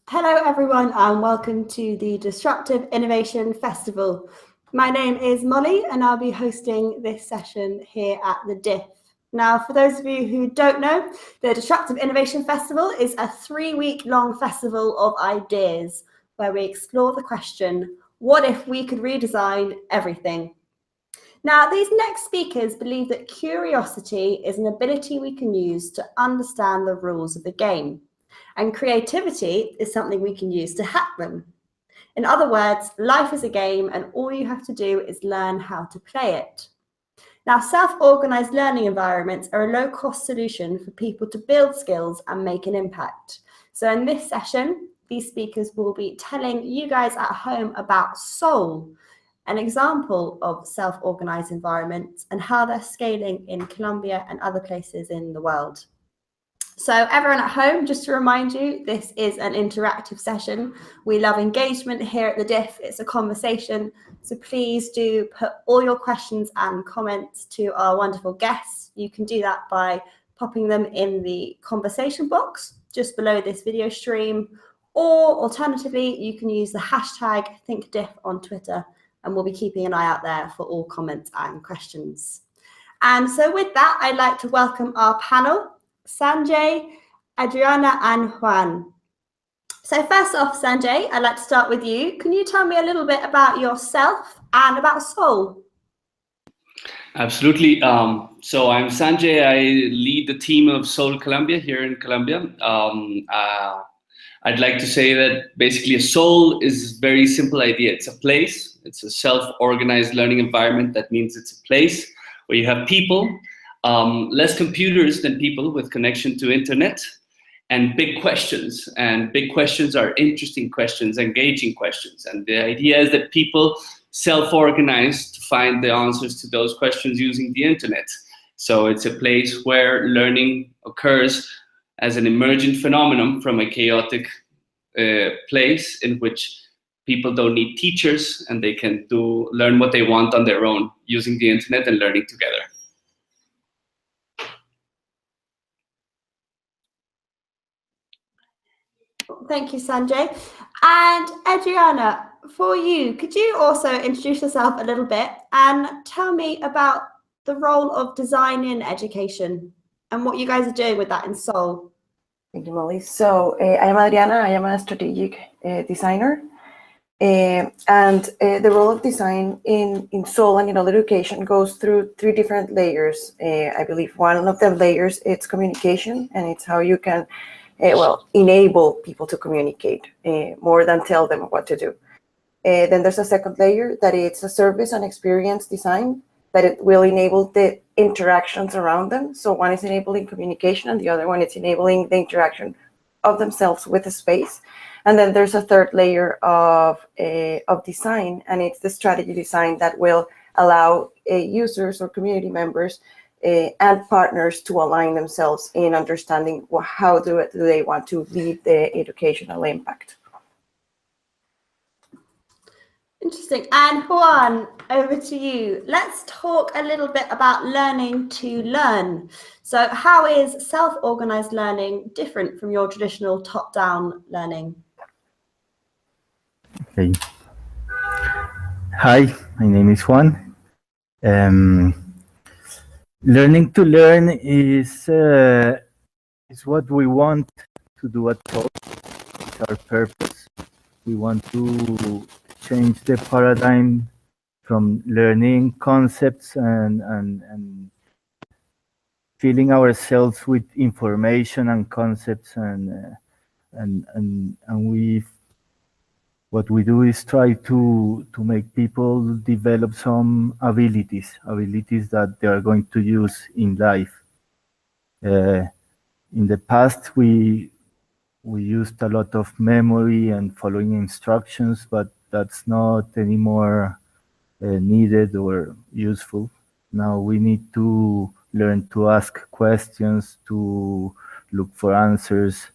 Hello everyone and welcome to the Disruptive Innovation Festival. My name is Molly and I'll be hosting this session here at the DIF. Now, for those of you who don't know, the Disruptive Innovation Festival is a 3-week-long festival of ideas where we explore the question, what if we could redesign everything? Now, these next speakers believe that curiosity is an ability we can use to understand the rules of the game. And creativity is something we can use to hack them. In other words, life is a game and all you have to do is learn how to play it. Now, self-organized learning environments are a low-cost solution for people to build skills and make an impact. So in this session, these speakers will be telling you guys at home about Soul, an example of self-organized environments and how they're scaling in Colombia and other places in the world. So everyone at home, just to remind you, this is an interactive session. We love engagement here at the DIF. It's a conversation. So please do put all your questions and comments to our wonderful guests. You can do that by popping them in the conversation box just below this video stream, or alternatively, you can use the hashtag ThinkDiff on Twitter, and we'll be keeping an eye out there for all comments and questions. And so with that, I'd like to welcome our panel, Sanjay, Adriana, and Juan. So first off, Sanjay, I'd like to start with you. Can you tell me a little bit about yourself and about Soul? Absolutely. So I'm Sanjay. I lead the team of Soul Colombia here in Colombia. I'd like to say that basically a Soul is a very simple idea. It's a place. It's a self-organized learning environment. That means it's a place where you have people, less computers than people with connection to internet, and big questions. And big questions are interesting questions, engaging questions. And the idea is that people self-organize to find the answers to those questions using the internet. So it's a place where learning occurs as an emergent phenomenon from a chaotic place in which people don't need teachers and they can learn what they want on their own using the internet and learning together. Thank you, Sanjay. And Adriana, for you, could you also introduce yourself a little bit and tell me about the role of design in education and what you guys are doing with that in Soul? Thank you, Molly. So I am Adriana. I am a strategic designer. And the role of design in Soul and in all education goes through 3 different layers. I believe one of the layers is communication, and it's how you can enable people to communicate more than tell them what to do. Then there's a second layer that it's a service and experience design that it will enable the interactions around them. So one is enabling communication and the other one is enabling the interaction of themselves with the space. And then there's a third layer of design, and it's the strategy design that will allow users or community members and partners to align themselves in understanding how do they want to lead the educational impact. Interesting. And Juan, over to you. Let's talk a little bit about learning to learn. So how is self-organized learning different from your traditional top-down learning? Okay. Hi, my name is Juan. Learning to learn is what we want to do at Soul. It's our purpose. We want to change the paradigm from learning concepts and filling ourselves with information and concepts, and what we do is try to make people develop some abilities that they are going to use in life. In the past, we used a lot of memory and following instructions, but that's not anymore needed or useful. Now we need to learn to ask questions, to look for answers,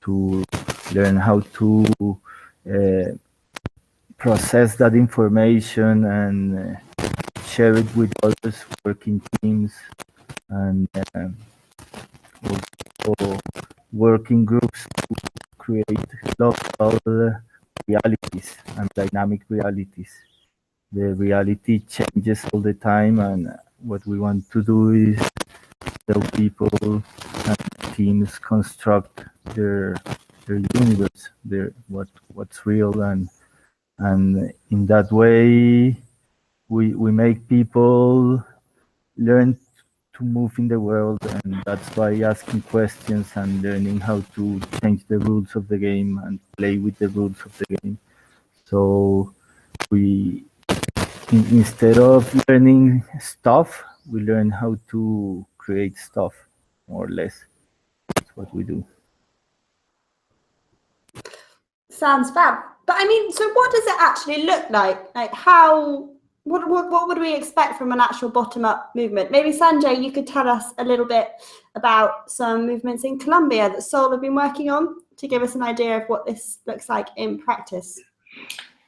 to learn how to process that information and share it with others, work in teams, and also work in groups to create local realities and dynamic realities. The reality changes all the time, and what we want to do is help people and teams construct their universe, what's real, and in that way we make people learn to move in the world, and that's by asking questions and learning how to change the rules of the game and play with the rules of the game. So we, instead of learning stuff, we learn how to create stuff, more or less. That's what we do. Sounds fab. But I mean, so what does it actually look like? Like how, what would we expect from an actual bottom-up movement? Maybe Sanjay, you could tell us a little bit about some movements in Colombia that Soul have been working on to give us an idea of what this looks like in practice.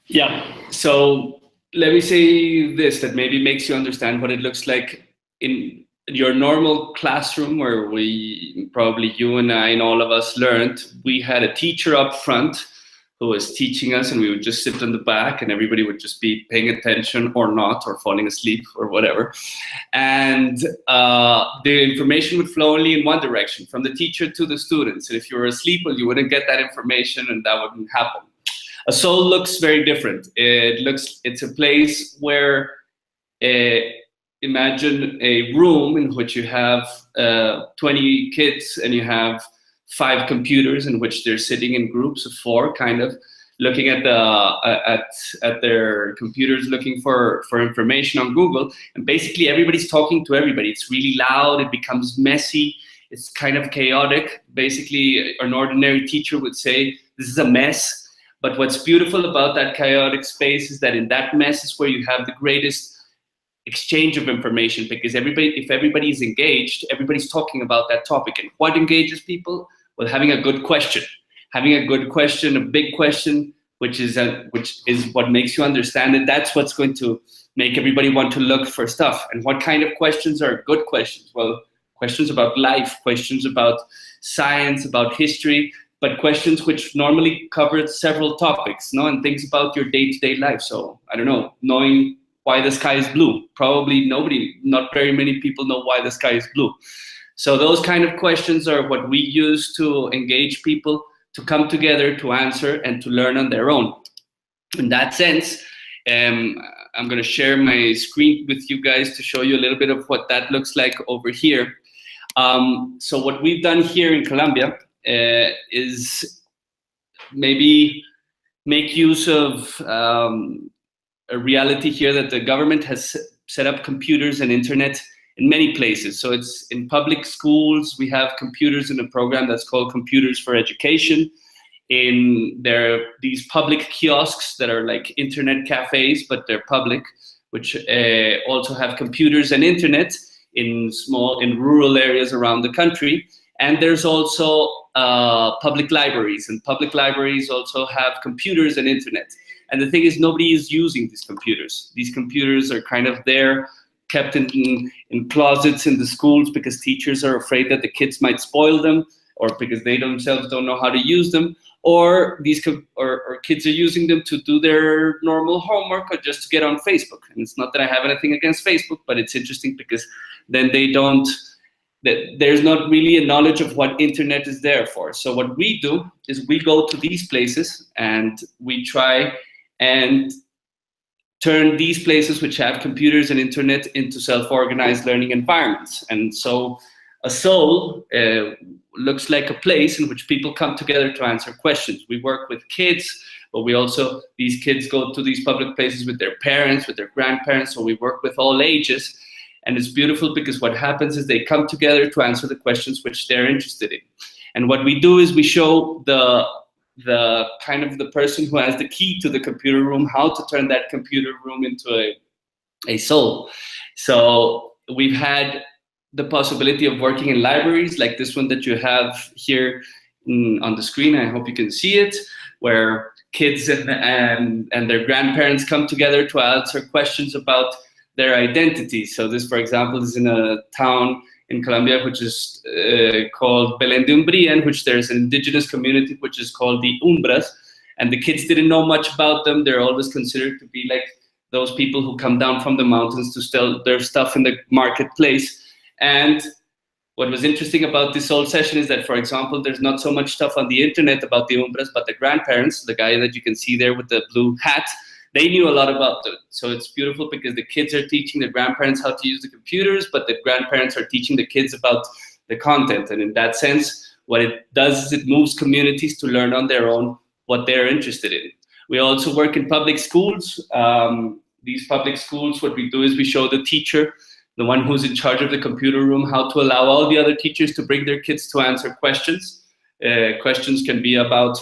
Yeah, so let me say this that maybe makes you understand what it looks like in your normal classroom, where we, probably you and I and all of us learned. We had a teacher up front who was teaching us, and we would just sit on the back, and everybody would just be paying attention or not, or falling asleep or whatever. And the information would flow only in one direction, from the teacher to the students. And if you were asleep, well, you wouldn't get that information, and that wouldn't happen. A soul looks very different. It's a place where, imagine a room in which you have 20 kids, and you have 5 computers in which they're sitting in groups of 4, kind of looking at their computers, looking for information on Google. And basically everybody's talking to everybody. It's really loud. It becomes messy. It's kind of chaotic. Basically, an ordinary teacher would say, this is a mess. But what's beautiful about that chaotic space is that in that mess is where you have the greatest exchange of information, because if everybody is engaged, everybody's talking about that topic. And what engages people? Well, having a good question, a big question, which is what makes you understand it. That's what's going to make everybody want to look for stuff. And what kind of questions are good questions? Well, questions about life, questions about science, about history, but questions which normally cover several topics, and things about your day-to-day life. So I don't know, knowing why the sky is blue. Probably not very many people know why the sky is blue. So those kind of questions are what we use to engage people to come together, to answer, and to learn on their own. In that sense, I'm going to share my screen with you guys to show you a little bit of what that looks like over here. So what we've done here in Colombia is maybe make use of a reality here that the government has set up computers and internet in many places. So it's in public schools. We have computers in a program that's called Computers for Education. These public kiosks that are like internet cafes, but they're public, which also have computers and internet in rural areas around the country. And there's also public libraries, and public libraries also have computers and internet. And the thing is, nobody is using these computers. These computers are kind of there, kept in closets in the schools, because teachers are afraid that the kids might spoil them, or because they themselves don't know how to use them, or kids are using them to do their normal homework, or just to get on Facebook. And it's not that I have anything against Facebook, but it's interesting because then there's not really a knowledge of what internet is there for. So what we do is we go to these places and we try and turn these places which have computers and internet into self-organized learning environments. And so a soul looks like a place in which people come together to answer questions. We work with kids, but these kids go to these public places with their parents, with their grandparents, so we work with all ages. And it's beautiful because what happens is they come together to answer the questions which they're interested in. And what we do is we show the kind of the person who has the key to the computer room, how to turn that computer room into a soul. So we've had the possibility of working in libraries like this one that you have here on the screen. I hope you can see it, where kids and their grandparents come together to answer questions about their identity. So this, for example, is in a town in Colombia, which is called Belén de Umbría, in which there's an indigenous community which is called the Umbras, and the kids didn't know much about them. They're always considered to be like those people who come down from the mountains to sell their stuff in the marketplace. And what was interesting about this whole session is that, for example, there's not so much stuff on the internet about the Umbras, but the grandparents, the guy that you can see there with the blue hat, they knew a lot about them. So it's beautiful because the kids are teaching the grandparents how to use the computers, but the grandparents are teaching the kids about the content. And in that sense, what it does is it moves communities to learn on their own what they're interested in. We also work in public schools. These public schools, what we do is we show the teacher, the one who's in charge of the computer room, how to allow all the other teachers to bring their kids to answer questions. Questions can be about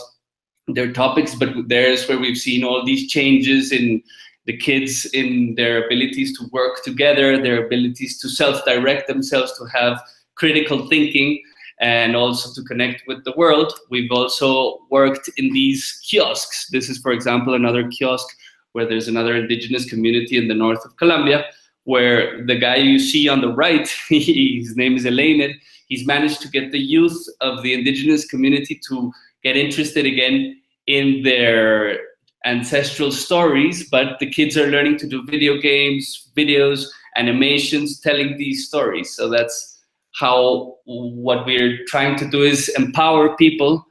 their topics, but there's where we've seen all these changes in the kids, in their abilities to work together, their abilities to self-direct themselves, to have critical thinking, and also to connect with the world. We've also worked in these kiosks. This is, for example, another kiosk where there's another indigenous community in the north of Colombia, where the guy you see on the right, his name is Elaine, he's managed to get the youth of the indigenous community to get interested again in their ancestral stories, but the kids are learning to do video games, videos, animations, telling these stories. So that's how what we're trying to do is empower people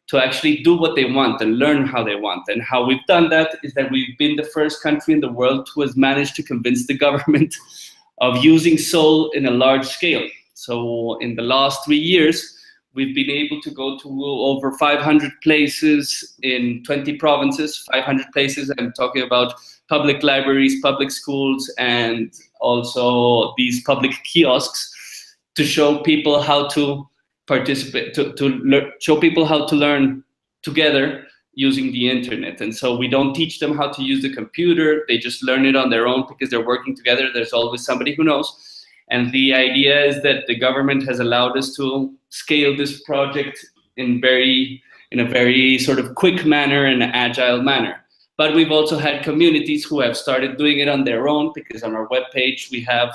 to actually do what they want and learn how they want. And how we've done that is that we've been the first country in the world who has managed to convince the government of using Soul in a large scale. So in the last 3 years, we've been able to go to over 500 places in 20 provinces, 500 places. I'm talking about public libraries, public schools, and also these public kiosks to show people how to participate, show people how to learn together using the internet. And so we don't teach them how to use the computer. They just learn it on their own because they're working together. There's always somebody who knows. And the idea is that the government has allowed us to scale this project in a very sort of quick manner and agile manner. But we've also had communities who have started doing it on their own, because on our webpage we have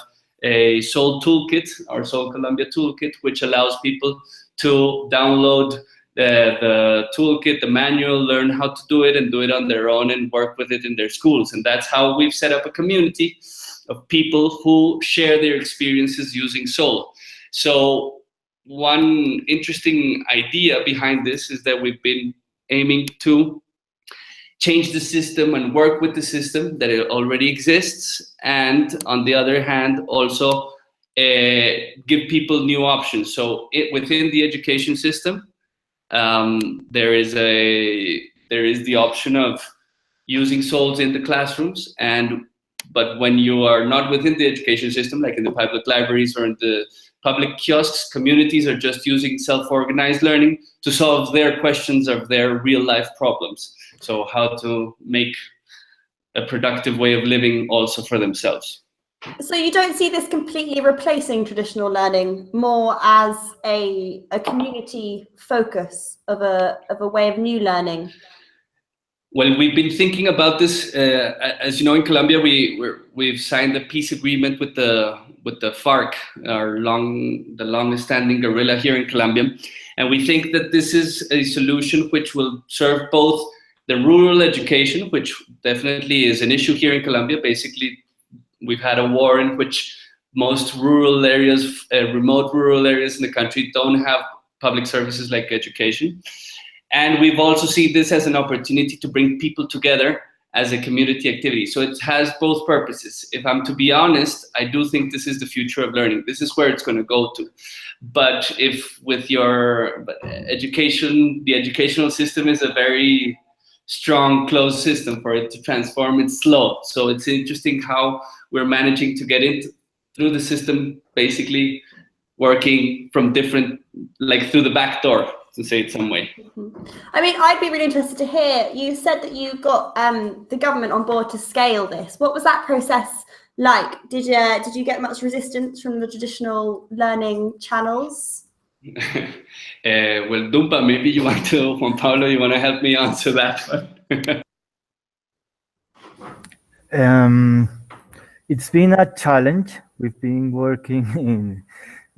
a Soul Toolkit, our Soul Colombia Toolkit, which allows people to download the toolkit, the manual, learn how to do it and do it on their own and work with it in their schools. And that's how we've set up a community of people who share their experiences using Soul. So one interesting idea behind this is that we've been aiming to change the system and work with the system that it already exists, and on the other hand also give people new options. So within the education system, there is the option of using Souls in the classrooms, but when you are not within the education system, like in the public libraries or in the public kiosks, communities are just using self-organized learning to solve their questions of their real-life problems. So how to make a productive way of living also for themselves. So you don't see this completely replacing traditional learning, more as a community focus of a way of new learning? Well, we've been thinking about this. As you know, in Colombia, we've signed a peace agreement with the FARC, the longest-standing guerrilla here in Colombia, and we think that this is a solution which will serve both the rural education, which definitely is an issue here in Colombia. Basically, we've had a war in which most rural areas, remote rural areas in the country don't have public services like education. And we've also seen this as an opportunity to bring people together as a community activity. So it has both purposes. If I'm to be honest, I do think this is the future of learning. This is where it's going to go to. But if with your education, the educational system is a very strong closed system, for it to transform, it's slow. So it's interesting how we're managing to get in through the system, basically working from different, like through the back door, to say it some way. I mean, I'd be really interested to hear, you said that you got the government on board to scale this. What was that process like? Did you get much resistance from the traditional learning channels? Well, Dumpa, maybe you want to, Juan Pablo, you want to help me answer that one? It's been a challenge. We've been working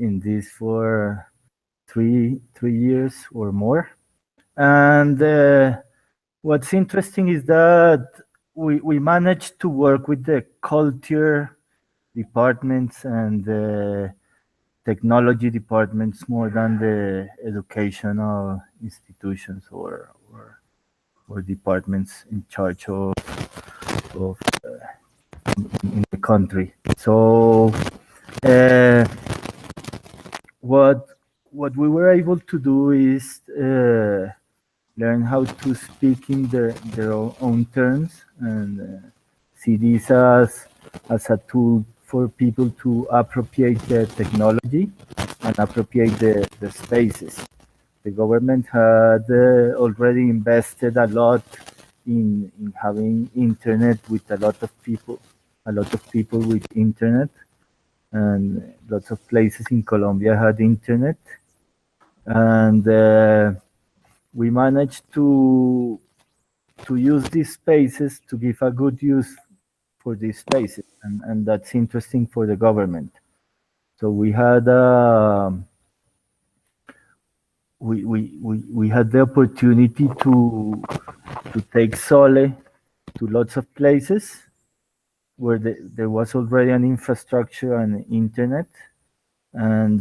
in this for three years or more. And what's interesting is that we managed to work with the culture departments and the technology departments more than the educational institutions or departments in charge of in the country. So what we were able to do is learn how to speak in their own terms and see this as a tool for people to appropriate the technology and appropriate the spaces. The government had already invested a lot in having internet with a lot of people with internet, and lots of places in Colombia had internet, and we managed to use these spaces to give a good use for these spaces, and that's interesting for the government. So we had we had the opportunity to take Sole to lots of places where there was already an infrastructure and internet, and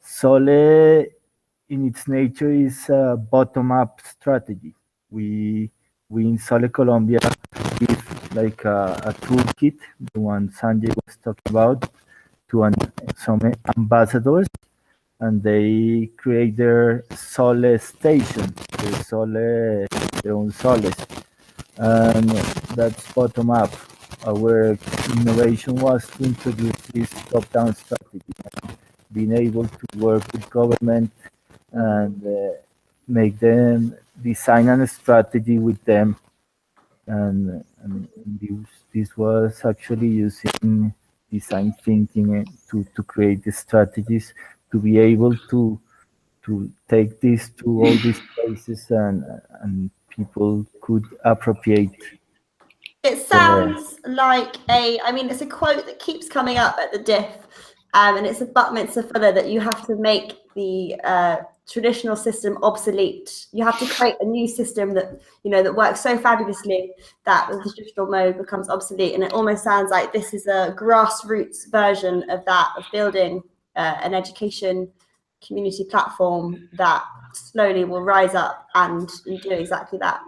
Sole in its nature is a bottom-up strategy. We in Sole Colombia give like a toolkit, the one Sanjay was talking about, to some ambassadors, and they create their Sole station, their own Soles, and that's bottom up. Our innovation was to introduce this top-down strategy, being able to work with government and make them design a strategy with them, and this was actually using design thinking to create the strategies to be able to take this to all these places and people could appropriate. It sounds like I mean, it's a quote that keeps coming up at the diff, and it's a Buckminster Fuller that you have to make the traditional system obsolete. You have to create a new system that, you know, that works so fabulously that the traditional mode becomes obsolete. And it almost sounds like this is a grassroots version of that, of building an education community platform that slowly will rise up and do exactly that.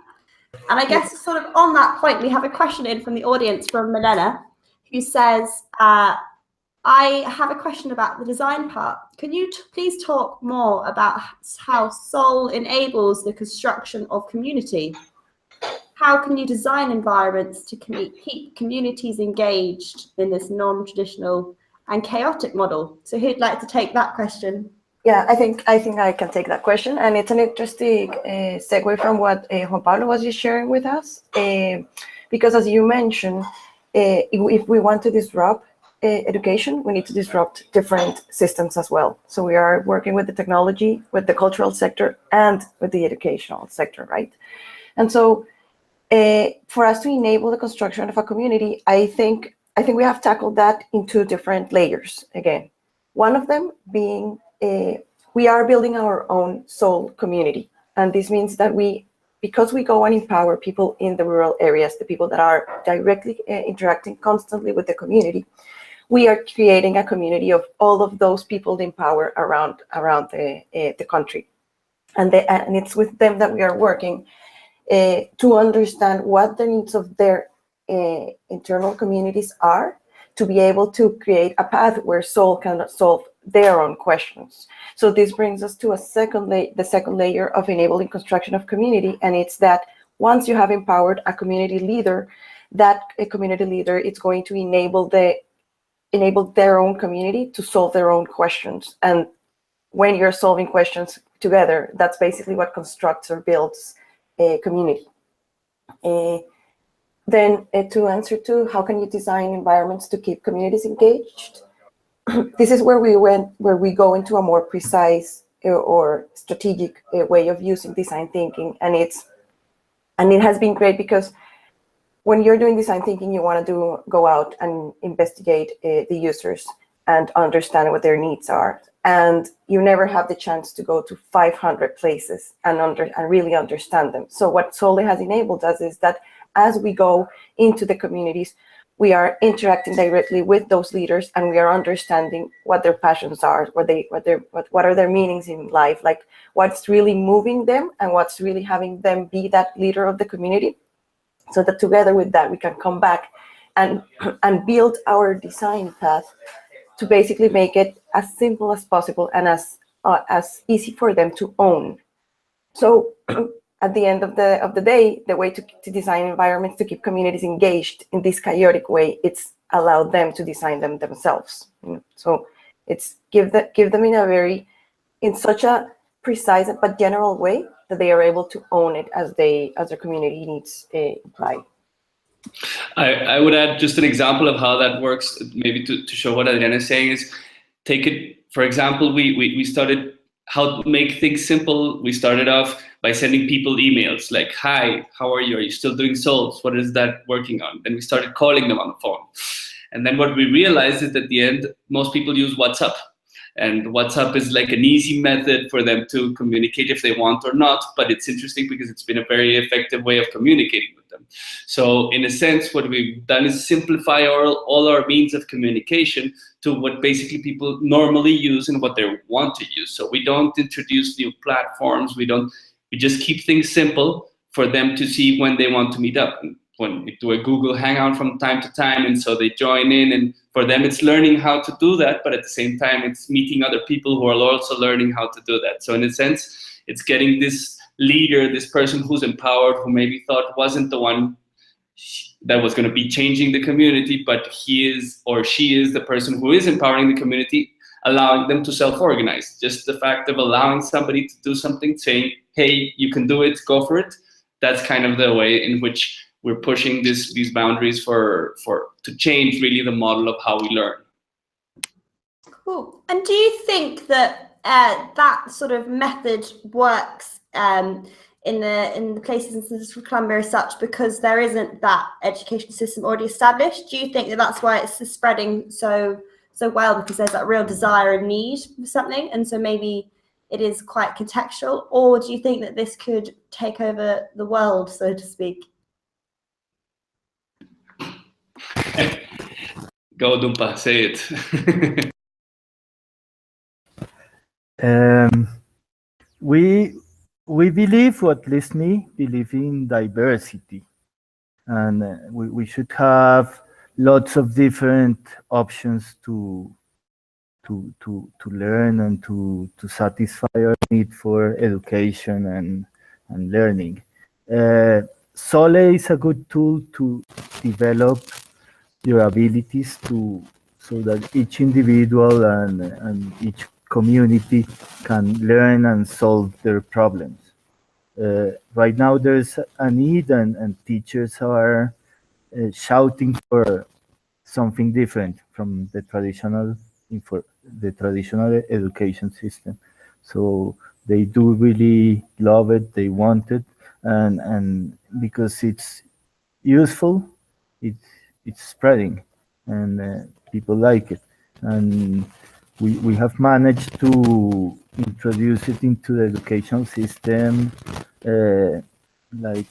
And I guess sort of on that point, we have a question in from the audience from Milena, who says, I have a question about the design part. Can you please talk more about how Soul enables the construction of community? How can you design environments to keep communities engaged in this non-traditional and chaotic model? So who'd like to take that question? Yeah, I think I can take that question, and it's an interesting segue from what Juan Pablo was just sharing with us, because as you mentioned, if we want to disrupt education, we need to disrupt different systems as well. So we are working with the technology, with the cultural sector, and with the educational sector, right? And so for us to enable the construction of a community, I think we have tackled that in two different layers. Again, one of them being we are building our own Soul community. And this means that because we go and empower people in the rural areas, the people that are directly interacting constantly with the community, we are creating a community of all of those people to empower around the country. And it's with them that we are working to understand what the needs of their internal communities are, to be able to create a path where Soul can solve their own questions. So this brings us to the second layer of enabling construction of community, and it's that once you have empowered a community leader, that a community leader is going to enable their own community to solve their own questions. And when you're solving questions together, that's basically what constructs or builds a community. Then to answer to how can you design environments to keep communities engaged? This is where we go into a more precise or strategic way of using design thinking, and it has been great because when you're doing design thinking, you want to go out and investigate the users, and understand what their needs are. And you never have the chance to go to 500 places and really understand them. So what Sole has enabled us is that as we go into the communities, we are interacting directly with those leaders, and we are understanding what their passions are, what are their meanings in life, like what's really moving them and what's really having them be that leader of the community. So that together with that, we can come back and build our design path to basically make it as simple as possible and as easy for them to own. So at the end of the day, the way to design environments to keep communities engaged in this chaotic way, it's allow them to design them themselves. So it's give them in such a precise but general way that they are able to own it as their community needs imply. I would add just an example of how that works, maybe to show what Adriana is saying is, take it, for example, we started how to make things simple. We started off by sending people emails like, hi, how are you? Are you still doing solves? What is that working on? Then we started calling them on the phone. And then what we realized is that at the end, most people use WhatsApp. And WhatsApp is like an easy method for them to communicate if they want or not. But it's interesting because it's been a very effective way of communicating with them. So in a sense, what we've done is simplify all our means of communication to what basically people normally use and what they want to use. So we don't introduce new platforms. We just keep things simple for them to see when they want to meet up. And when we do a Google Hangout from time to time, and so they join in, and for them it's learning how to do that, but at the same time it's meeting other people who are also learning how to do that. So in a sense, it's getting this leader, this person who's empowered, who maybe thought wasn't the one that was going to be changing the community, but he is or she is the person who is empowering the community, allowing them to self-organize. Just the fact of allowing somebody to do something, saying, hey, you can do it, go for it. That's kind of the way in which we're pushing these boundaries to change really the model of how we learn. Cool. And do you think that that sort of method works in the places in Central Colombia as such because there isn't that education system already established? Do you think that that's why it's spreading so well, because there's that real desire and need for something, and so maybe it is quite contextual? Or do you think that this could take over the world, so to speak? Go, Dumpa, say it. We believe, or at least me, believe in diversity, and we should have lots of different options to learn and to satisfy our need for education and learning. Sole is a good tool to develop your abilities so that each individual and each community can learn and solve their problems. Right now there's a need, and teachers are shouting for something different from the traditional education system. So they do really love it, they want it, and because it's useful, it's spreading, and people like it, and we have managed to introduce it into the educational system, like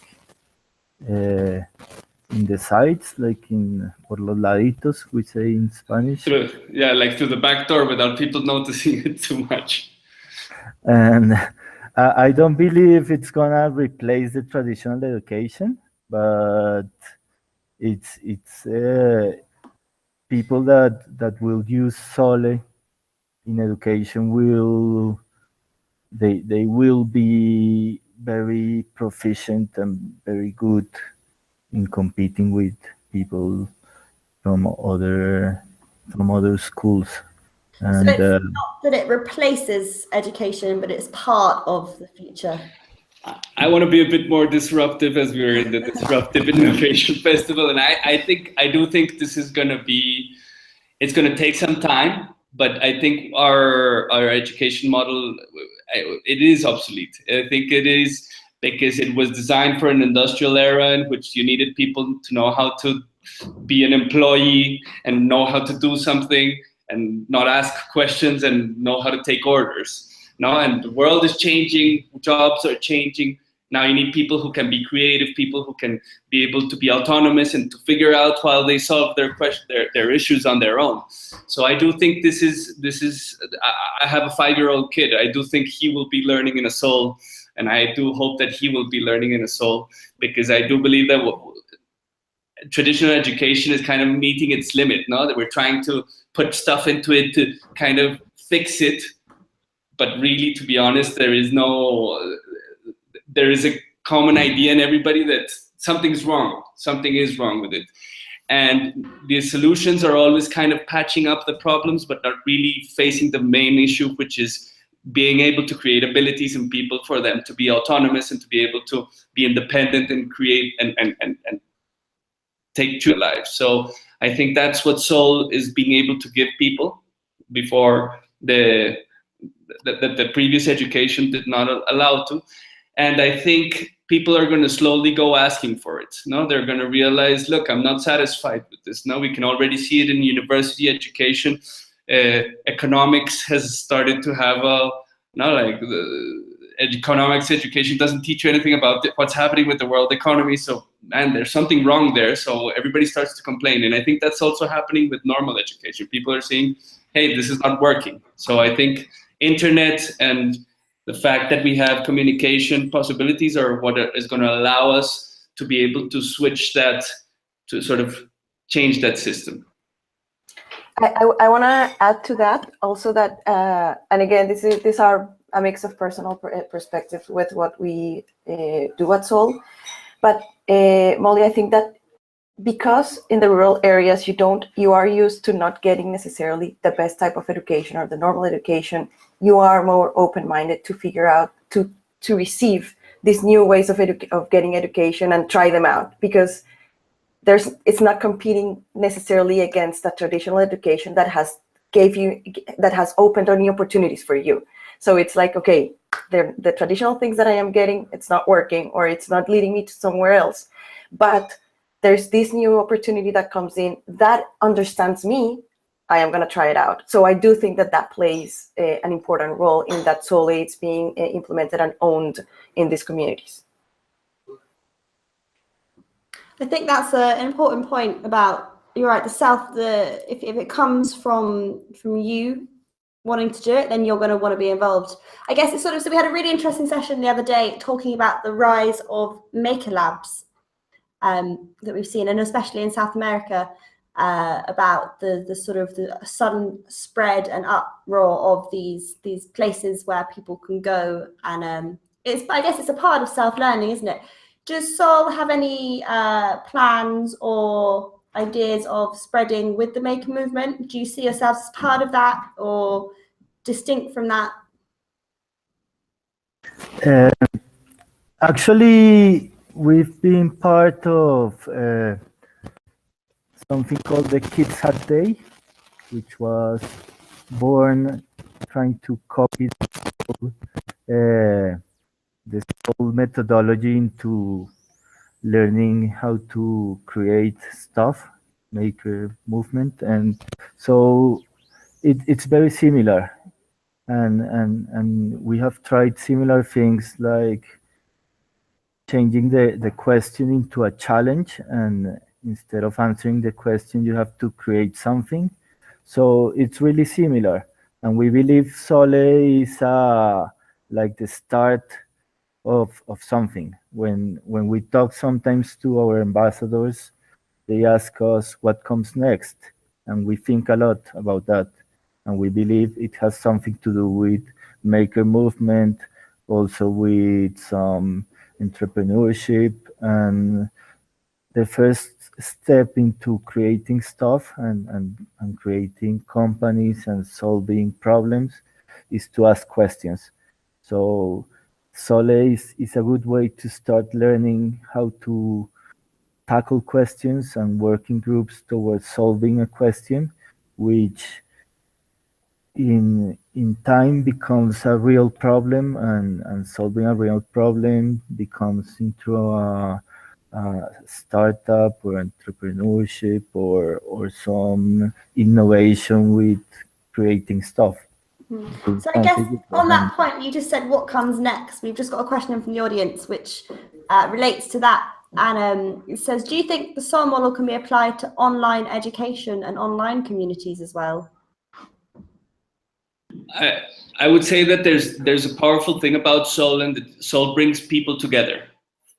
in the sides, like in por los laditos, we say in Spanish. Like through the back door without people noticing it too much. And I don't believe it's gonna replace the traditional education, but it's people that will use Sole in education they will be very proficient and very good in competing with people from other schools. And so it's not that it replaces education, but it's part of the future. I want to be a bit more disruptive, as we're in the Disruptive Innovation Festival, and I do think this is going to be, it's going to take some time, but I think our education model, it is obsolete. I think it is because it was designed for an industrial era in which you needed people to know how to be an employee and know how to do something. and not ask questions and know how to take orders. No, and the world is changing, jobs are changing. Now you need people who can be creative, people who can be able to be autonomous and to figure out while they solve their issues on their own. So I do think this is. I have a 5-year-old kid. I do think he will be learning in a soul, and I do hope that he will be learning in a soul, because I do believe that traditional education is kind of meeting its limit. No, that we're trying to put stuff into it to kind of fix it, but really, to be honest, there is a common idea in everybody that something's wrong. Something is wrong with it. And the solutions are always kind of patching up the problems, but not really facing the main issue, which is being able to create abilities in people for them to be autonomous and to be able to be independent and create and take to life. So I think that's what Soul is being able to give people before the previous education did not allow to. And I think people are going to slowly go asking for it. No, they're going to realize, look, I'm not satisfied with this. Now we can already see it in university education. Economics has started to have economics education doesn't teach you anything about what's happening with the world economy. So, man, there's something wrong there. So everybody starts to complain. And I think that's also happening with normal education. People are saying, hey, this is not working. So I think internet and the fact that we have communication possibilities are what is going to allow us to be able to switch that, to sort of change that system. I want to add to that also that, and again, these are a mix of personal perspectives with what we do at Soul. But Molly, I think that because in the rural areas you are used to not getting necessarily the best type of education or the normal education, you are more open-minded to figure out to receive these new ways of getting education and try them out, because it's not competing necessarily against the traditional education that has opened any opportunities for you. So it's like, okay, the traditional things that I am getting, it's not working, or it's not leading me to somewhere else. But there's this new opportunity that comes in that understands me. I am going to try it out. So I do think that plays an important role in that Soul Aids being implemented and owned in these communities. I think that's an important point about, you're right, if it comes from you wanting to do it, then you're going to want to be involved. I guess it's so we had a really interesting session the other day talking about the rise of maker labs that we've seen, and especially in South America, about the sort of the sudden spread and uproar of these places where people can go, and I guess it's a part of self-learning, isn't it? Does Sol have any plans or ideas of spreading with the maker movement? Do you see yourselves as part of that or distinct from that? Actually, we've been part of something called the Kids Hat Day, which was born trying to copy the whole methodology into learning how to create stuff, maker movement, and so it's very similar, and we have tried similar things like changing the question into a challenge, and instead of answering the question, you have to create something. So it's really similar, and we believe Sole is like the start of something. When we talk sometimes to our ambassadors, they ask us what comes next, and we think a lot about that, and we believe it has something to do with maker movement, also with some entrepreneurship, and the first step into creating stuff and creating companies and solving problems is to ask questions. So Sole is a good way to start learning how to tackle questions and work in groups towards solving a question, which in time becomes a real problem, and solving a real problem becomes into a startup or entrepreneurship or some innovation with creating stuff. So I guess on that point, you just said what comes next. We've just got a question from the audience which relates to that. And it says, do you think the SOL model can be applied to online education and online communities as well? I would say that there's a powerful thing about SOL, and that SOL brings people together.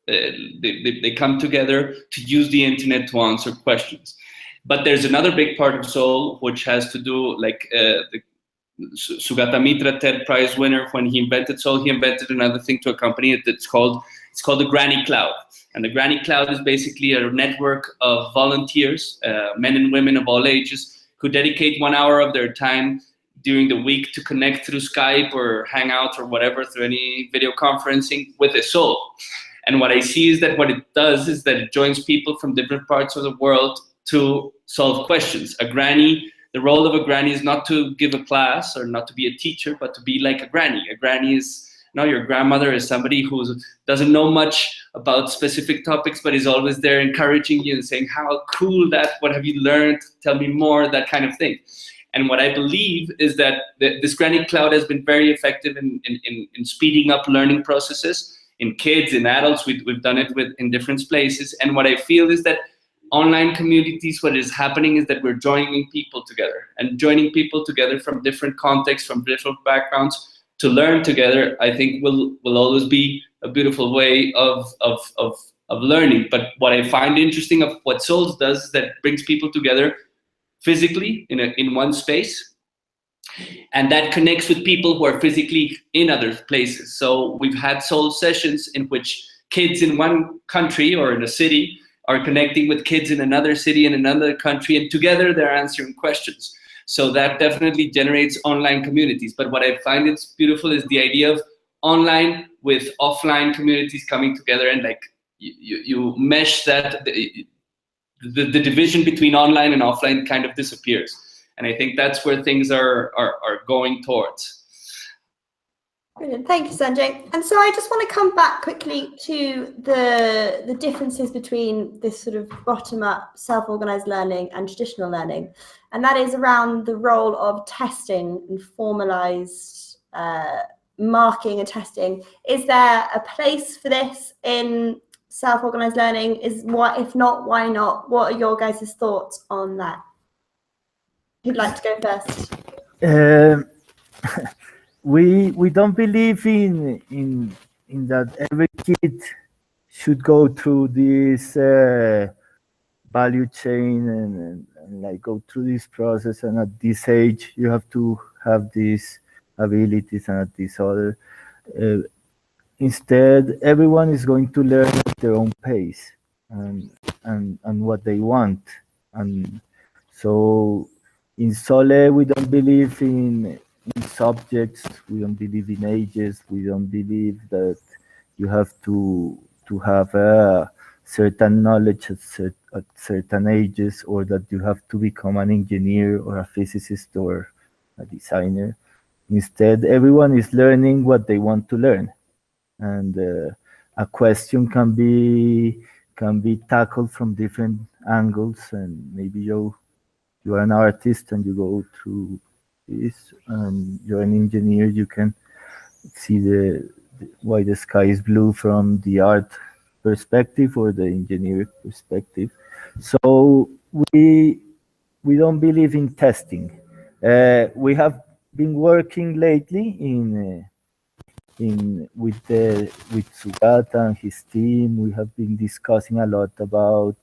They come together to use the internet to answer questions. But there's another big part of SOL which has to do, like the Sugata Mitra TED Prize winner, when he invented SOL, he invented another thing to accompany it. It's called the Granny Cloud. And the Granny Cloud is basically a network of volunteers, men and women of all ages, who dedicate 1 hour of their time during the week to connect through Skype or Hangout or whatever, through any video conferencing with a SOL. And what I see is that what it does is that it joins people from different parts of the world to solve questions. The role of a granny is not to give a class or not to be a teacher, but to be like a granny. A granny is, your grandmother is somebody who doesn't know much about specific topics, but is always there encouraging you and saying, how cool that, what have you learned? Tell me more, that kind of thing. And what I believe is that this Granny Cloud has been very effective in speeding up learning processes in kids, in adults. We've done it in different places. And what I feel is that online communities, what is happening is that we're joining people together, and joining people together from different contexts, from different backgrounds, to learn together, I think will always be a beautiful way of learning. But what I find interesting of what SOL does is that it brings people together physically in one space, and that connects with people who are physically in other places. So we've had SOL sessions in which kids in one country or in a city are connecting with kids in another city, in another country, and together they're answering questions. So that definitely generates online communities. But what I find it's beautiful is the idea of online with offline communities coming together, and like you mesh that, the division between online and offline kind of disappears. And I think that's where things are going towards. Brilliant. Thank you, Sanjay. And so I just want to come back quickly to the differences between this sort of bottom-up self-organized learning and traditional learning. And that is around the role of testing and formalized marking and testing. Is there a place for this in self-organized learning? If not, why not? What are your guys' thoughts on that? Who'd like to go first? We don't believe in that every kid should go through this value chain and like go through this process, and at this age you have to have these abilities, and at this other. Instead, everyone is going to learn at their own pace and what they want. And so in Sole, we don't believe in subjects, we don't believe in ages, we don't believe that you have to have a certain knowledge at certain ages, or that you have to become an engineer or a physicist or a designer. Instead, everyone is learning what they want to learn, and a question can be tackled from different angles. And maybe you are an artist and you go through this, and you're an engineer, you can see why the sky is blue from the art perspective or the engineer perspective. So we don't believe in testing. We have been working lately with Sugata and his team. We have been discussing a lot about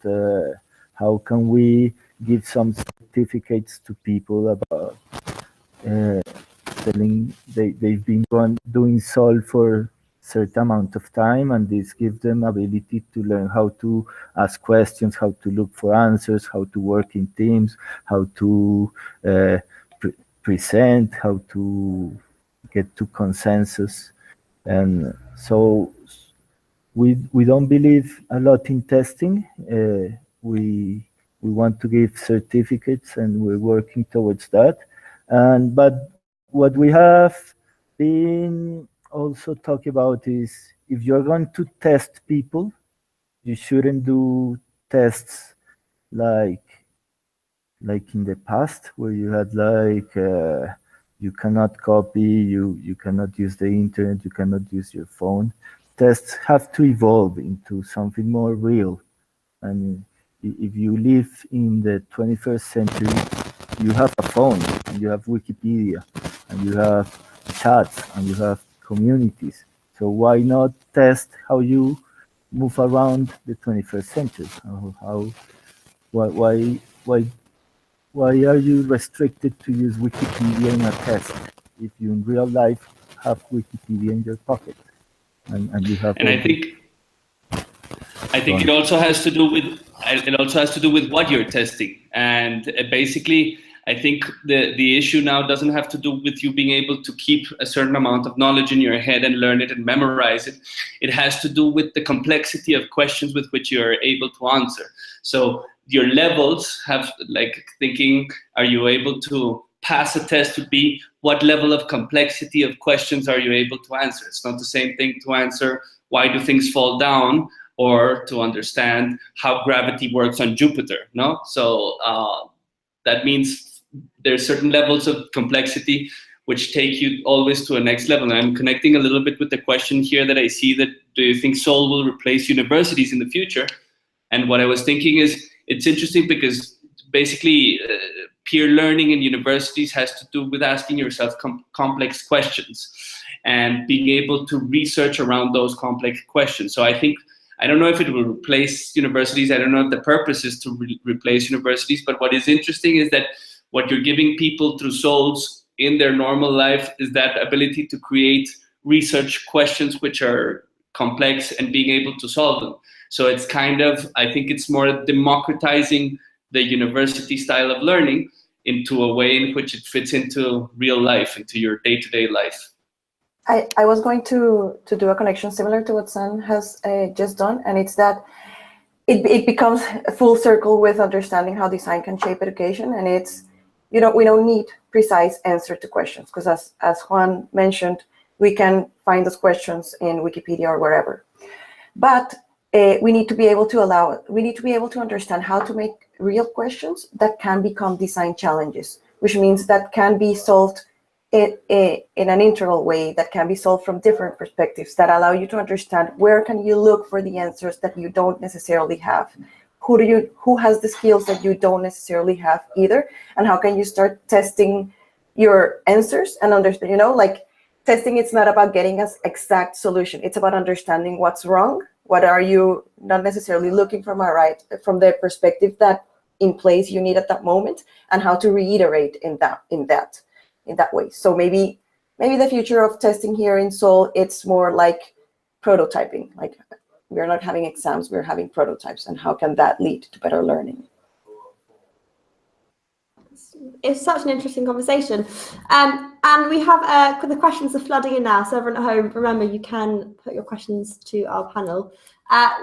how can we give some certificates to people about telling they've been doing SOL for certain amount of time, and this gives them ability to learn how to ask questions, how to look for answers, how to work in teams, how to present, how to get to consensus. And so we don't believe a lot in testing. We want to give certificates, and we're working towards that. But what we have been also talking about is, if you're going to test people, you shouldn't do tests like in the past, where you had you cannot copy, you cannot use the internet, you cannot use your phone. Tests have to evolve into something more real. And if you live in the 21st century, you have a phone, and you have Wikipedia, and you have chats, and you have communities. So why not test how you move around the 21st century? Why are you restricted to use Wikipedia in a test if you in real life have Wikipedia in your pocket and you have? And I think it also has to do with what you're testing. And basically, I think the issue now doesn't have to do with you being able to keep a certain amount of knowledge in your head and learn it and memorize it. It has to do with the complexity of questions with which you're able to answer. So your levels have, like, thinking, are you able to pass a test would be what level of complexity of questions are you able to answer. It's not the same thing to answer why do things fall down or to understand how gravity works on Jupiter, no? So that means there's certain levels of complexity which take you always to a next level. And I'm connecting a little bit with the question here that I see, that do you think Seoul will replace universities in the future? And what I was thinking is, it's interesting because basically peer learning in universities has to do with asking yourself complex questions and being able to research around those complex questions. So I think, I don't know if it will replace universities. I don't know if the purpose is to replace universities, but what is interesting is that what you're giving people through Souls in their normal life is that ability to create research questions which are complex and being able to solve them. So it's kind of, I think it's more democratizing the university style of learning into a way in which it fits into real life, into your day-to-day life. I was going to do a connection similar to what Sam has just done, and it's that it becomes a full circle with understanding how design can shape education. And it's, we don't need precise answer to questions, because as Juan mentioned, we can find those questions in Wikipedia or wherever. But we need to be able to understand how to make real questions that can become design challenges, which means that can be solved in an integral way, that can be solved from different perspectives, that allow you to understand where can you look for the answers that you don't necessarily have. Who has the skills that you don't necessarily have either, and how can you start testing your answers and understand, like testing, it's not about getting an exact solution. It's about understanding what's wrong. What are you not necessarily looking from the perspective that in place you need at that moment, and how to reiterate in that way. So maybe the future of testing here in Seoul, it's more like prototyping. Like, we're not having exams, we're having prototypes, and how can that lead to better learning? It's such an interesting conversation. And we have the questions are flooding in now. So everyone at home, remember, you can put your questions to our panel.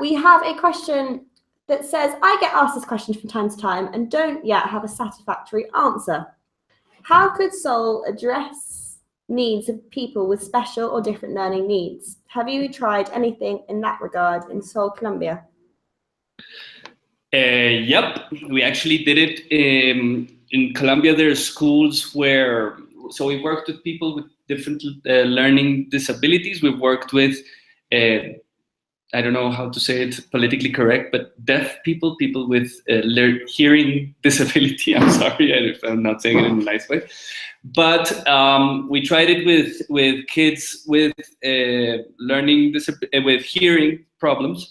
We have a question that says, I get asked this question from time to time and don't yet have a satisfactory answer. How could Seoul address needs of people with special or different learning needs? Have you tried anything in that regard in Seoul, Colombia? Yep, we actually did it. In Colombia, there are schools where, so we worked with people with different learning disabilities. We've worked with, I don't know how to say it politically correct, but deaf people, people with hearing disability. I'm sorry if I'm not saying it in a nice way. But we tried it with kids with with hearing problems.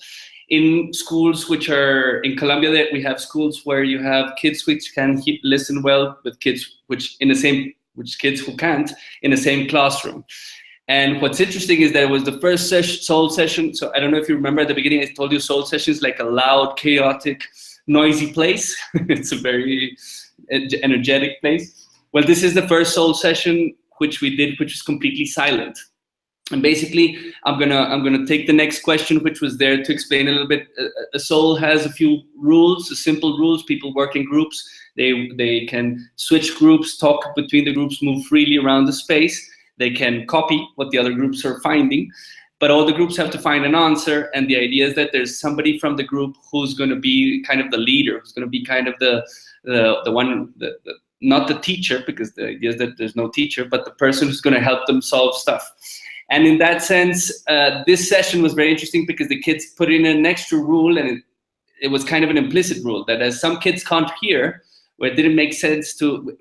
In schools which are in Colombia, that we have schools where you have kids which can listen well with kids which kids who can't in the same classroom. And what's interesting is that it was the first Soul session. So I don't know if you remember at the beginning, I told you Soul session is like a loud, chaotic, noisy place. It's a very energetic place. Well, this is the first Soul session which we did, which is completely silent. And basically, I'm gonna take the next question, which was there, to explain a little bit. A Soul has a few rules, simple rules. People work in groups. They can switch groups, talk between the groups, move freely around the space. They can copy what the other groups are finding. but all the groups have to find an answer. And the idea is that there's somebody from the group who's going to be kind of the leader, who's going to be kind of the one, not the teacher, because the idea is that there's no teacher, but the person who's going to help them solve stuff. And in that sense, this session was very interesting because the kids put in an extra rule, and it was kind of an implicit rule that as some kids can't hear, where it didn't make sense to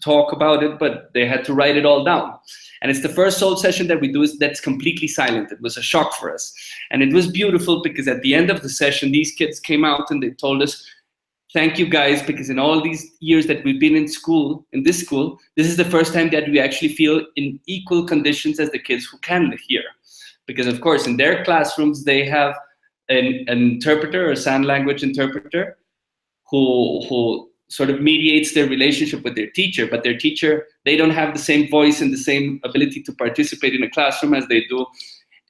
talk about it, but they had to write it all down. And it's the first soul session that we do that's completely silent. It was a shock for us. And it was beautiful because at the end of the session, these kids came out and they told us, thank you guys, because in all these years that we've been in school, in this school, this is the first time that we actually feel in equal conditions as the kids who can hear. Because of course, in their classrooms, they have an interpreter, a sign language interpreter, who sort of mediates their relationship with their teacher, but their teacher, they don't have the same voice and the same ability to participate in a classroom as they do.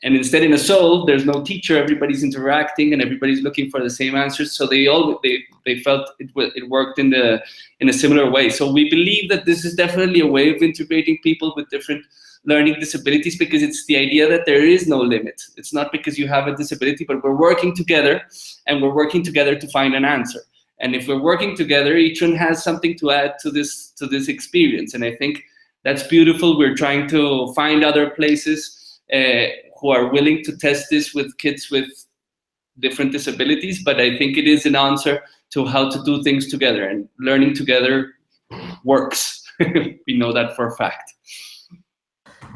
And instead in a soul, there's no teacher, everybody's interacting and everybody's looking for the same answers. So they felt it worked in a similar way. So we believe that this is definitely a way of integrating people with different learning disabilities, because it's the idea that there is no limit. It's not because you have a disability, but we're working together, and we're working together to find an answer. And if we're working together, each one has something to add to this experience. And I think that's beautiful. We're trying to find other places who are willing to test this with kids with different disabilities. But I think it is an answer to how to do things together, and learning together works. We know that for a fact.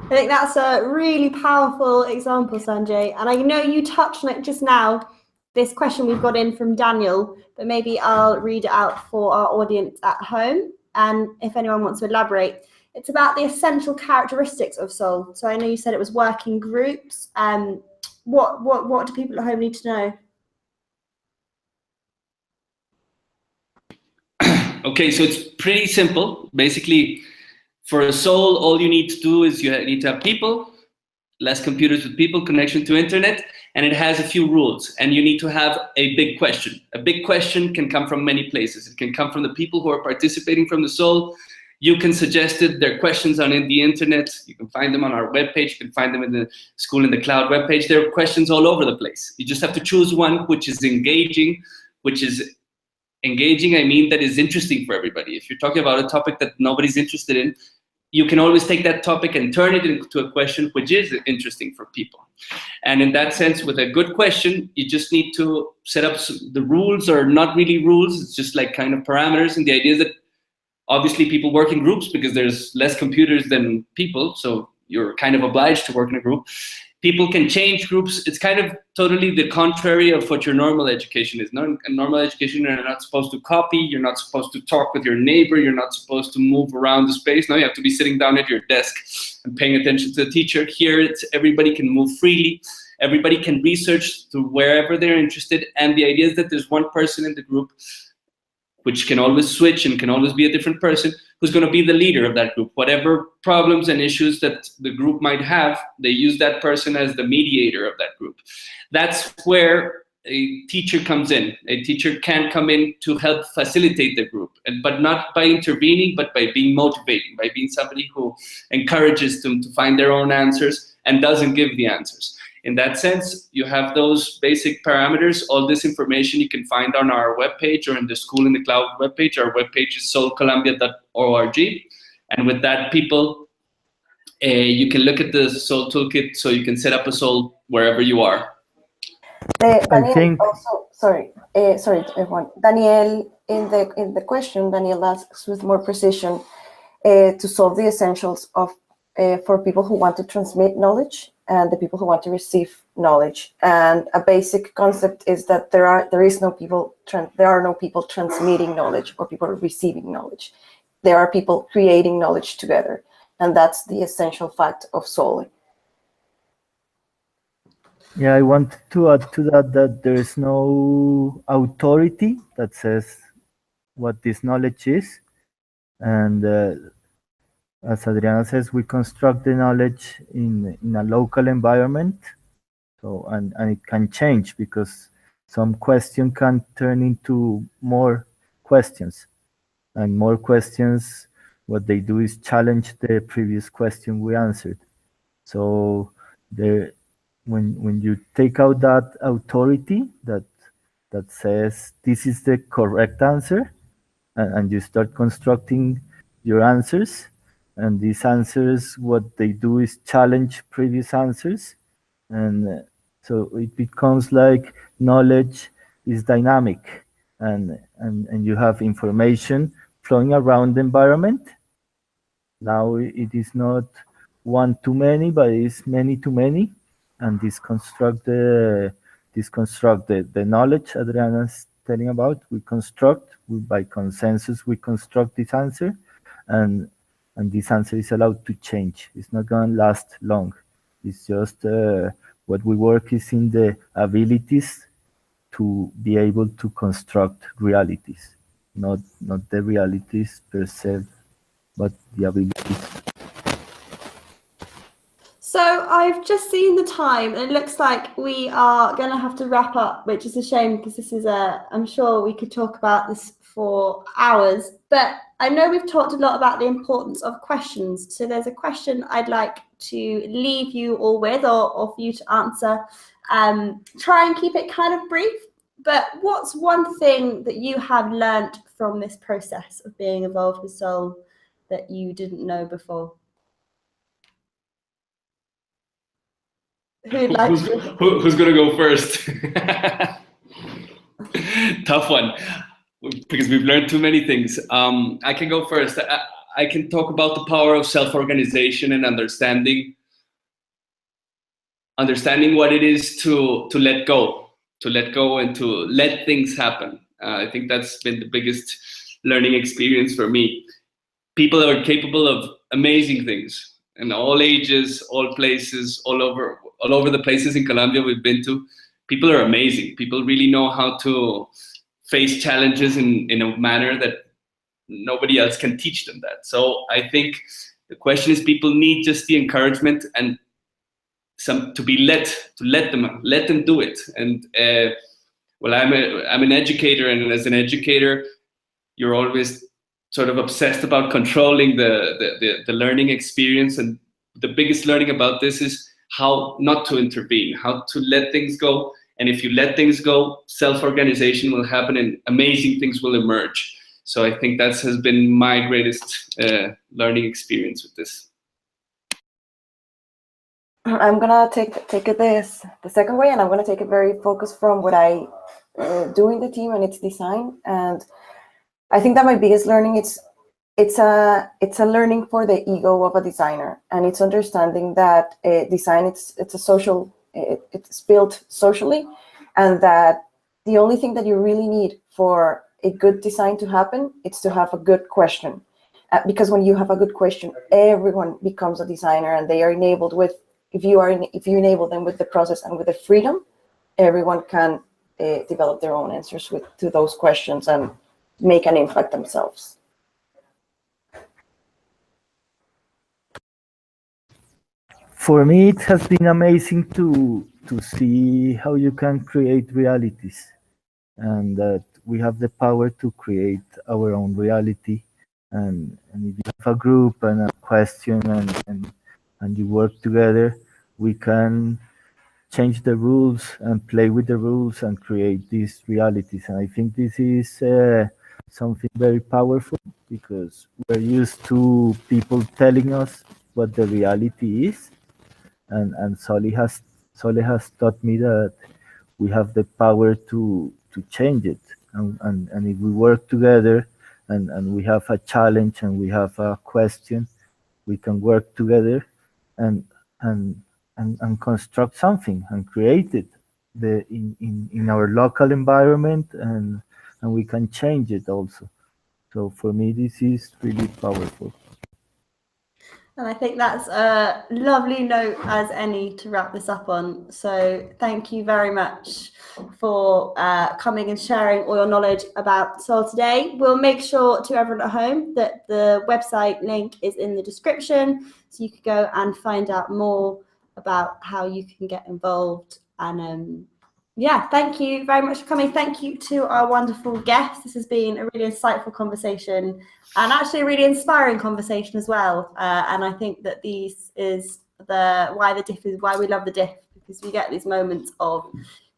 I think that's a really powerful example, Sanjay. And I know you touched on it just now, this question we've got in from Daniel, but maybe I'll read it out for our audience at home. And if anyone wants to elaborate, it's about the essential characteristics of soul. So I know you said it was working groups. What do people at home need to know? Okay, so it's pretty simple. Basically, for a soul, all you need to do is you need to have people, less computers with people, connection to internet, and it has a few rules. And you need to have a big question. A big question can come from many places. It can come from the people who are participating from the soul. You can suggest it. There are questions on the internet. You can find them on our webpage. You can find them in the School in the Cloud webpage. There are questions all over the place. You just have to choose one which is engaging, I mean that is interesting for everybody. If you're talking about a topic that nobody's interested in, you can always take that topic and turn it into a question which is interesting for people. And in that sense, with a good question, you just need to set up the rules, are not really rules, it's just like kind of parameters. And the idea is that obviously people work in groups because there's less computers than people, so you're kind of obliged to work in a group. People can change groups. It's kind of totally the contrary of what your normal education is. In normal education, you're not supposed to copy. You're not supposed to talk with your neighbor. You're not supposed to move around the space. No, you have to be sitting down at your desk and paying attention to the teacher. Here, it's everybody can move freely. Everybody can research to wherever they're interested. And the idea is that there's one person in the group which can always switch and can always be a different person, who's going to be the leader of that group. Whatever problems and issues that the group might have, they use that person as the mediator of that group. That's where a teacher comes in. A teacher can come in to help facilitate the group, but not by intervening, but by being motivating, by being somebody who encourages them to find their own answers and doesn't give the answers. In that sense, you have those basic parameters. All this information you can find on our webpage or in the School in the Cloud webpage. Our webpage is soulcolombia.org. And with that, people, you can look at the Soul Toolkit so you can set up a soul wherever you are. Daniel also, sorry, everyone. Daniel, in the question, Daniel asks with more precision to solve the essentials of for people who want to transmit knowledge and the people who want to receive knowledge. And a basic concept is that there are no people transmitting knowledge or people receiving knowledge. There are people creating knowledge together, and that's the essential fact of soul. Yeah, I want to add to that there is no authority that says what this knowledge is, and as Adriana says, we construct the knowledge in a local environment. So and it can change because some question can turn into more questions, and more questions, what they do is challenge the previous question we answered. So There, when you take out that authority that says this is the correct answer, and you start constructing your answers, and these answers, what they do is challenge previous answers, and so it becomes like knowledge is dynamic, and you have information flowing around the environment. Now it is not one too many, but it's many too many, and this construct the knowledge Adriana's telling about. By consensus we construct this answer, and this answer is allowed to change. It's not going to last long. It's just what we work is in the abilities to be able to construct realities, not the realities per se, but the abilities. So I've just seen the time, and it looks like we are going to have to wrap up, which is a shame because this is I'm sure we could talk about this for hours, but I know we've talked a lot about the importance of questions. So there's a question I'd like to leave you all with, or for you to answer. Try and keep it kind of brief, but what's one thing that you have learned from this process of being involved with Soul that you didn't know before? Who's going to go first? Tough one, because we've learned too many things. I can go first. I can talk about the power of self-organization and understanding what it is to let go and to let things happen. I think that's been the biggest learning experience for me. People are capable of amazing things in all ages, all places, all over the places in Colombia we've been to. People are amazing. People really know how to face challenges in a manner that nobody else can teach them that. So I think the question is, people need just the encouragement and to let them do it. And well, I'm an educator, and as an educator, you're always sort of obsessed about controlling the learning experience. And the biggest learning about this is how not to intervene, how to let things go. And if you let things go, self-organization will happen and amazing things will emerge. So I think that has been my greatest learning experience with this. I'm gonna take it the second way, and I'm gonna take it very focused from what I do in the team, and it's design. And I think that my biggest learning it's a learning for the ego of a designer, and it's understanding that design it's a social, it's built socially, and that the only thing that you really need for a good design to happen is to have a good question, because when you have a good question, everyone becomes a designer, and they are enabled with, if you enable them with the process and with the freedom, everyone can develop their own answers to those questions and make an impact themselves. For me, it has been amazing to see how you can create realities, and that we have the power to create our own reality. And if you have a group and a question and you work together, we can change the rules and play with the rules and create these realities. And I think this is something very powerful, because we're used to people telling us what the reality is, and Soli has taught me that we have the power to change it, and if we work together and we have a challenge and we have a question, we can work together and construct something and create it in our local environment, and we can change it also. So for me, this is really powerful. And I think that's a lovely note as any to wrap this up on. So thank you very much for coming and sharing all your knowledge about Soul today. We'll make sure to everyone at home that the website link is in the description, so you can go and find out more about how you can get involved. And yeah, thank you very much for coming. Thank you to our wonderful guests. This has been a really insightful conversation, and actually a really inspiring conversation as well. And I think that this is why the diff is why we love the diff, because we get these moments of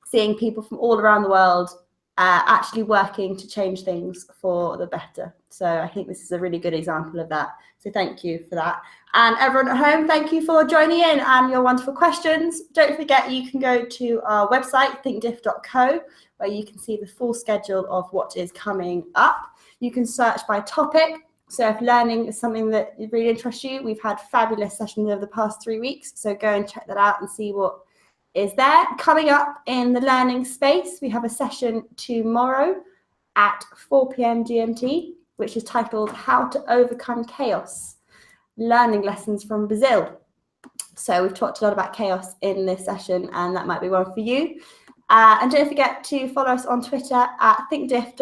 seeing people from all around the world actually working to change things for the better. So I think this is a really good example of that. So thank you for that. And everyone at home, thank you for joining in and your wonderful questions. Don't forget, you can go to our website, thinkdiff.co, where you can see the full schedule of what is coming up. You can search by topic. So if learning is something that really interests you, we've had fabulous sessions over the past 3 weeks. So go and check that out and see what is there. Coming up in the learning space, we have a session tomorrow at 4 p.m. GMT, which is titled How to Overcome Chaos, Learning Lessons from Brazil. So we've talked a lot about chaos in this session, and that might be one for you. And don't forget to follow us on Twitter at #thinkdiff,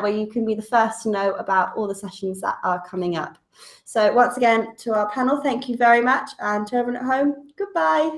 where you can be the first to know about all the sessions that are coming up. So once again, to our panel, thank you very much. And to everyone at home, goodbye.